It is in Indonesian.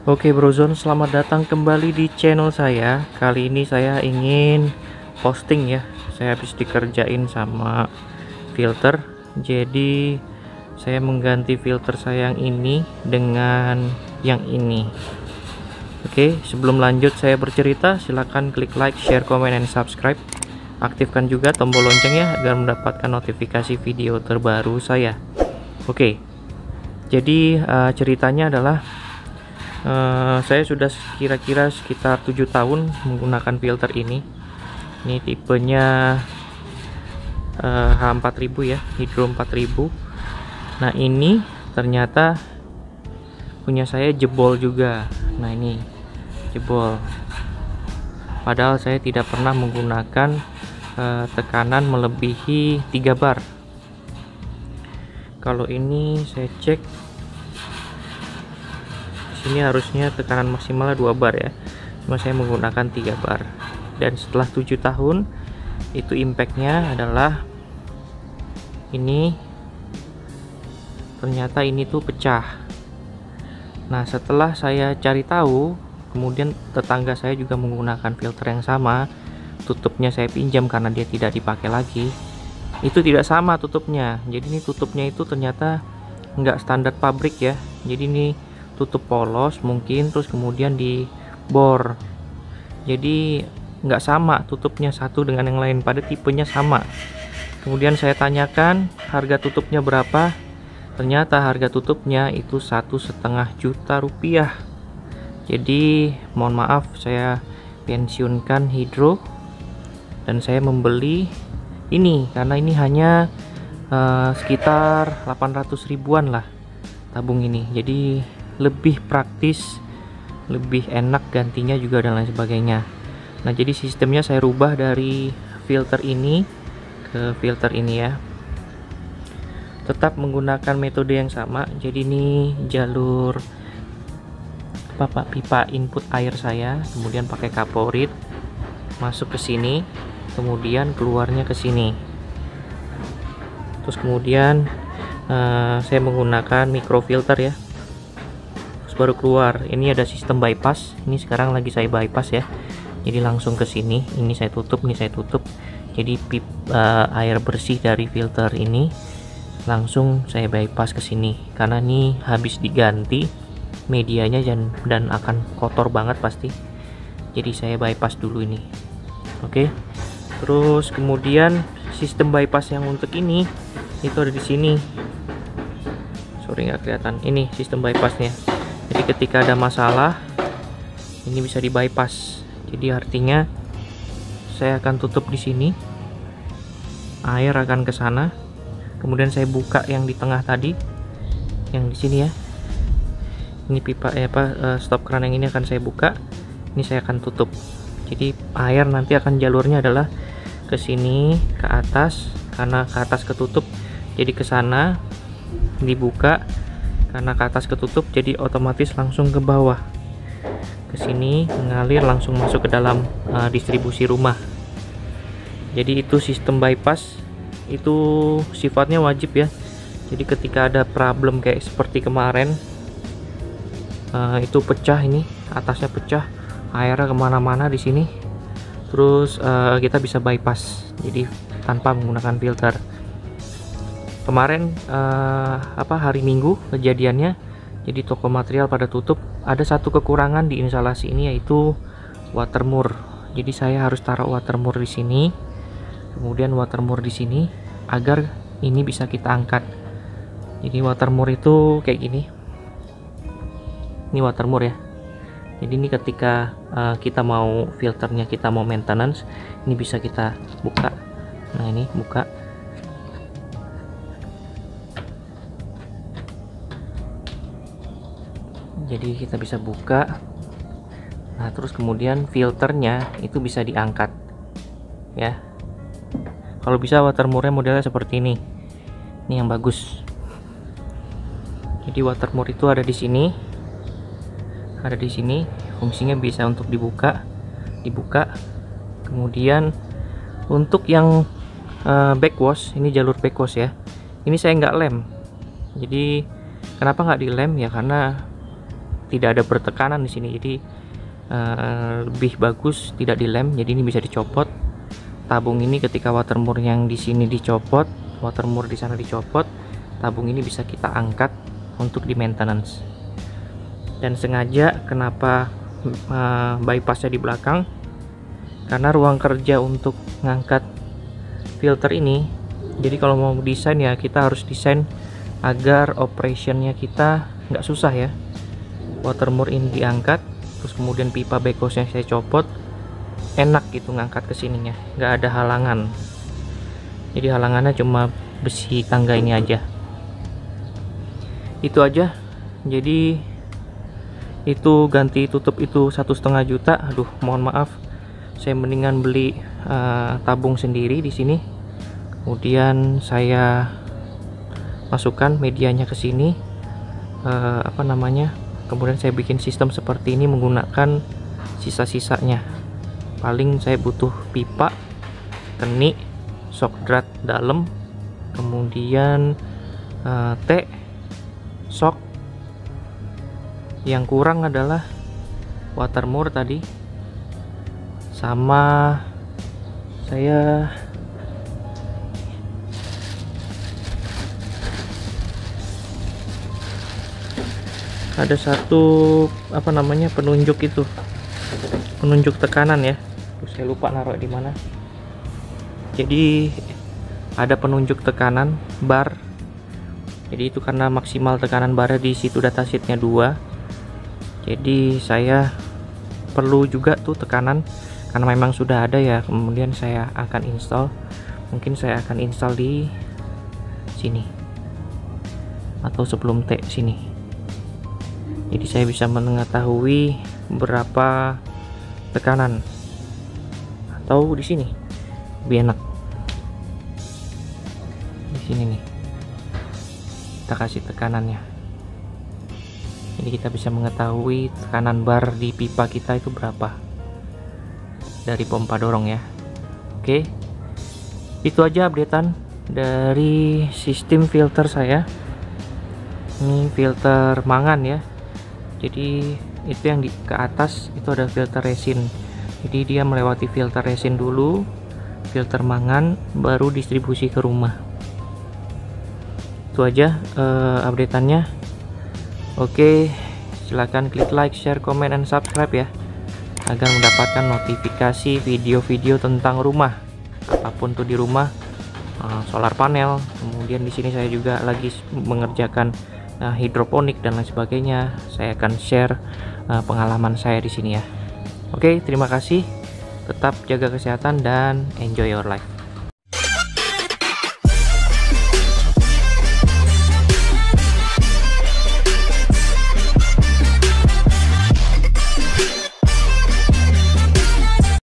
Oke Brozone, selamat datang kembali di channel saya. Kali ini saya ingin posting ya. Saya habis dikerjain sama filter. Jadi saya mengganti filter saya yang ini dengan yang ini. Oke, sebelum lanjut saya bercerita, silahkan klik like, share, comment, and subscribe. Aktifkan juga tombol loncengnya agar mendapatkan notifikasi video terbaru saya. Oke, jadi ceritanya adalah saya sudah kira-kira sekitar 7 tahun menggunakan filter ini. Ini tipenya H4000 ya, Hydro 4000. Nah ini ternyata punya saya jebol juga. Nah ini jebol, padahal saya tidak pernah menggunakan tekanan melebihi 3 bar. Kalau ini saya cek, ini harusnya tekanan maksimalnya 2 bar ya, cuma saya menggunakan 3 bar. Dan setelah 7 tahun itu impactnya adalah ini, ternyata ini tuh pecah. Nah setelah saya cari tahu, kemudian tetangga saya juga menggunakan filter yang sama, tutupnya saya pinjam karena dia tidak dipakai lagi, itu tidak sama tutupnya. Jadi ini tutupnya itu ternyata nggak standar pabrik ya, jadi ini tutup polos mungkin, terus kemudian dibor, jadi nggak sama tutupnya satu dengan yang lain, pada tipenya sama. Kemudian saya tanyakan harga tutupnya berapa, ternyata harga tutupnya itu 1,5 juta rupiah. Jadi mohon maaf, saya pensiunkan Hydro dan saya membeli ini karena ini hanya sekitar 800 ribuan lah tabung ini. Jadi lebih praktis, lebih enak gantinya juga dan lain sebagainya. Nah jadi sistemnya saya rubah dari filter ini ke filter ini ya, tetap menggunakan metode yang sama. Jadi ini jalur pipa input air saya, kemudian pakai kaporit masuk ke sini, kemudian keluarnya ke sini, terus kemudian saya menggunakan microfilter ya, baru keluar. Ini ada sistem bypass, ini sekarang lagi saya bypass ya, jadi langsung ke sini. Ini saya tutup, ini saya tutup, jadi air bersih dari filter ini langsung saya bypass ke sini karena ini habis diganti medianya dan akan kotor banget pasti, jadi saya bypass dulu ini. Oke, terus kemudian sistem bypass yang untuk ini itu ada di sini, sorry nggak kelihatan, ini sistem bypassnya. Jadi ketika ada masalah ini bisa di bypass. Jadi artinya saya akan tutup di sini, air akan ke sana, kemudian saya buka yang di tengah tadi, yang di sini ya. Ini pipa stop keran yang ini akan saya buka, ini saya akan tutup. Jadi air nanti akan jalurnya adalah ke sini, ke atas, karena ke atas ketutup jadi ke sana dibuka, karena ke atas ketutup jadi otomatis langsung ke bawah ke sini, mengalir langsung masuk ke dalam distribusi rumah. Jadi itu sistem bypass, itu sifatnya wajib ya. Jadi ketika ada problem kayak seperti kemarin, itu pecah, ini atasnya pecah, airnya kemana-mana di sini, terus kita bisa bypass jadi tanpa menggunakan filter. Kemarin hari Minggu kejadiannya, jadi toko material pada tutup. Ada satu kekurangan di instalasi ini, yaitu watermur. Jadi saya harus taruh watermur di sini, kemudian watermur di sini agar ini bisa kita angkat. Jadi watermur itu kayak gini, ini watermur ya. Jadi ini ketika kita mau filternya, kita mau maintenance, ini bisa kita buka. Nah ini buka, jadi kita bisa buka. Nah terus kemudian filternya itu bisa diangkat ya. Kalau bisa watermurnya modelnya seperti ini yang bagus. Jadi watermur itu ada di sini, ada di sini, fungsinya bisa untuk dibuka. Kemudian untuk yang backwash, ini jalur backwash ya, ini saya nggak lem. Jadi kenapa nggak dilem ya, karena tidak ada bertekanan di sini, jadi lebih bagus tidak dilem. Jadi ini bisa dicopot. Tabung ini ketika watermur yang di sini dicopot, watermur di sana dicopot, tabung ini bisa kita angkat untuk di maintenance. Dan sengaja kenapa bypassnya di belakang, karena ruang kerja untuk ngangkat filter ini. Jadi kalau mau desain ya kita harus desain agar operationnya kita nggak susah ya. Watermur ini diangkat, terus kemudian pipa backhouse yang saya copot, enak gitu ngangkat ke sininya, nggak ada halangan. Jadi halangannya cuma besi tangga ini aja. Itu aja. Jadi itu ganti tutup itu 1,5 juta. Aduh, mohon maaf, saya mendingan beli tabung sendiri di sini. Kemudian saya masukkan medianya ke sini, kemudian saya bikin sistem seperti ini menggunakan sisa-sisanya. Paling saya butuh pipa, kenik, shock drat dalam, kemudian T, shock. Yang kurang adalah watermur tadi, sama saya ada satu penunjuk itu, penunjuk tekanan ya. Terus saya lupa naruh di mana. Jadi ada penunjuk tekanan bar. Jadi itu karena maksimal tekanan barnya di situ datasheetnya 2. Jadi saya perlu juga tuh tekanan, karena memang sudah ada ya. Kemudian saya akan install. Mungkin saya akan install di sini atau sebelum T sini. Jadi saya bisa mengetahui berapa tekanan, atau di sini lebih enak. Di sini nih kita kasih tekanannya, jadi kita bisa mengetahui tekanan bar di pipa kita itu berapa dari pompa dorong ya. Oke, itu aja updatean dari sistem filter saya. Ini filter mangan ya. Jadi itu yang ke atas itu ada filter resin. Jadi dia melewati filter resin dulu, filter mangan, baru distribusi ke rumah. Itu aja updateannya. Oke, silahkan klik like, share, comment, dan subscribe ya, agar mendapatkan notifikasi video-video tentang rumah, apapun tuh di rumah, solar panel. Kemudian di sini saya juga lagi mengerjakan hidroponik dan lain sebagainya. Saya akan share pengalaman saya di sini ya. Oke, terima kasih. Tetap jaga kesehatan dan enjoy your life.